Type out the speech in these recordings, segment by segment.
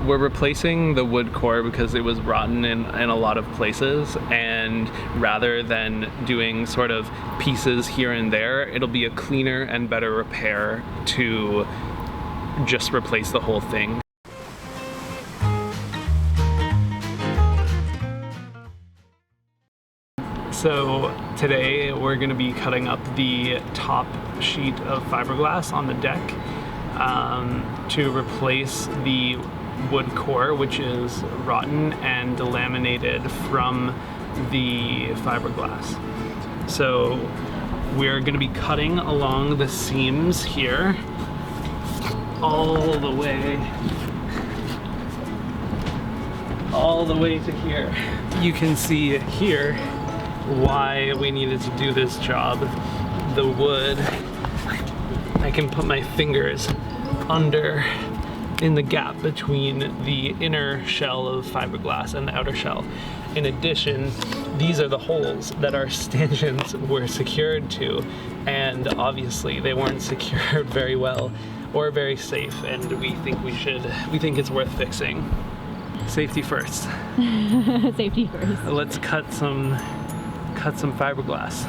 we're replacing the wood core because it was rotten in a lot of places, and rather than doing sort of pieces here and there, it'll be a cleaner and better repair to just replace the whole thing. So today we're going to be cutting up the top sheet of fiberglass on the deck to replace the wood core, which is rotten and delaminated from the fiberglass. So we're going to be cutting along the seams here all the way to here. You can see here why we needed to do this job. The wood, I can put my fingers under in the gap between the inner shell of fiberglass and the outer shell. In addition, these are the holes that our stanchions were secured to, and obviously they weren't secured very well or very safe, and we think it's worth fixing. Safety first. Safety first. Let's cut some fiberglass.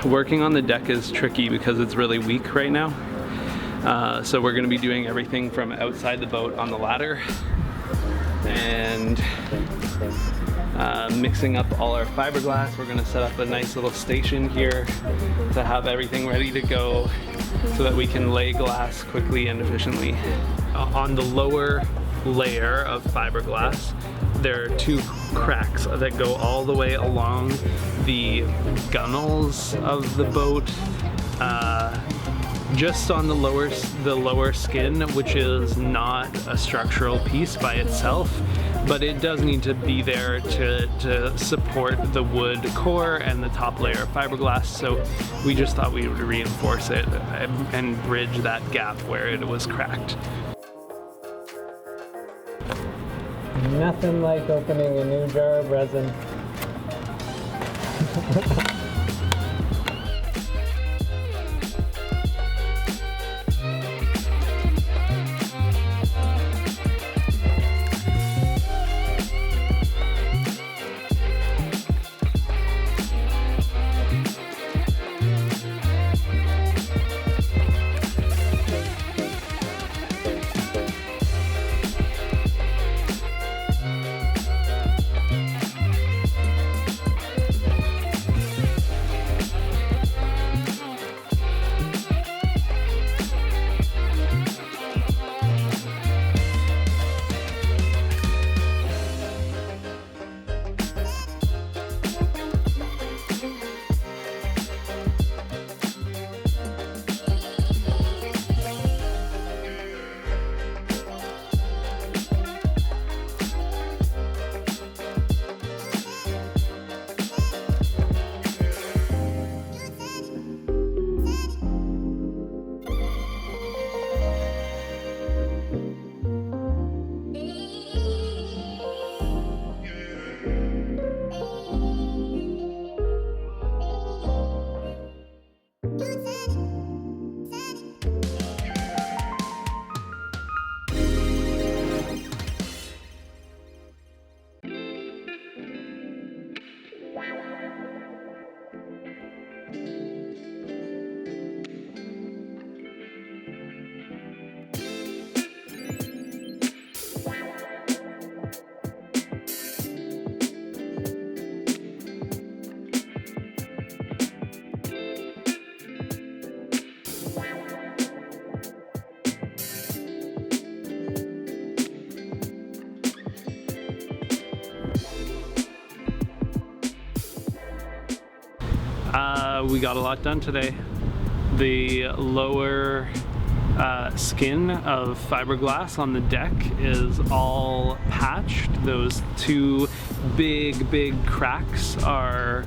Working on the deck is tricky because it's really weak right now. So we're going to be doing everything from outside the boat on the ladder and mixing up all our fiberglass. We're going to set up a nice little station here to have everything ready to go so that we can lay glass quickly and efficiently. On the lower layer of fiberglass, there are two cracks that go all the way along the gunnels of the boat, just on the lower skin, which is not a structural piece by itself, but it does need to be there to support the wood core and the top layer of fiberglass. So we just thought we would reinforce it and bridge that gap where it was cracked. Nothing like opening a new jar of resin. We got a lot done today. The lower skin of fiberglass on the deck is all patched. Those two big cracks are,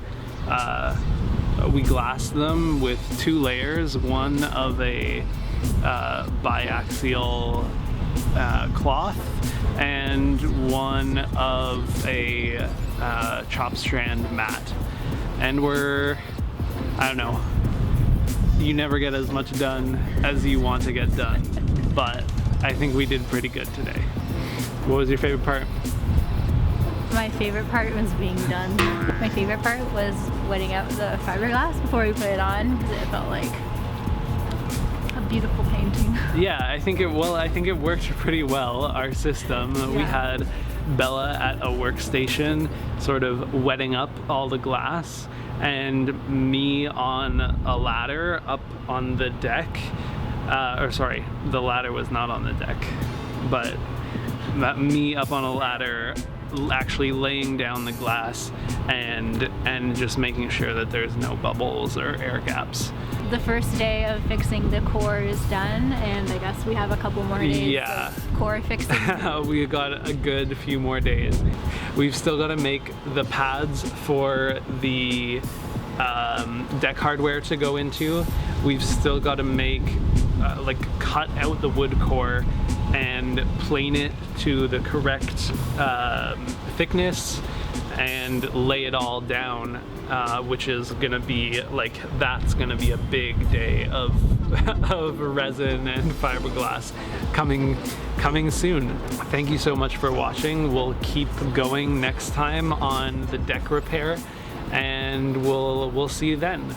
we glassed them with 2 layers, one of a biaxial cloth and one of a chop strand mat. And I don't know, you never get as much done as you want to get done, but I think we did pretty good today. What was your favorite part? My favorite part was being done. My favorite part was wetting out the fiberglass before we put it on, because it felt like a beautiful painting. Yeah, I think it worked pretty well, our system. Yeah. We had Bella at a workstation sort of wetting up all the glass, and me on a ladder up on the deck, or sorry, the ladder was not on the deck, but me up on a ladder actually laying down the glass and just making sure that there's no bubbles or air gaps. The first day of fixing the core is done, and I guess we have a couple more days of core fixing. We got a good few more days. We've still got to make the pads for the deck hardware to go into. We've still got to make, cut out the wood core and plane it to the correct thickness and lay it all down, which is gonna be that's gonna be a big day of of resin and fiberglass coming soon. Thank you so much for watching. We'll keep going next time on the deck repair, and we'll see you then.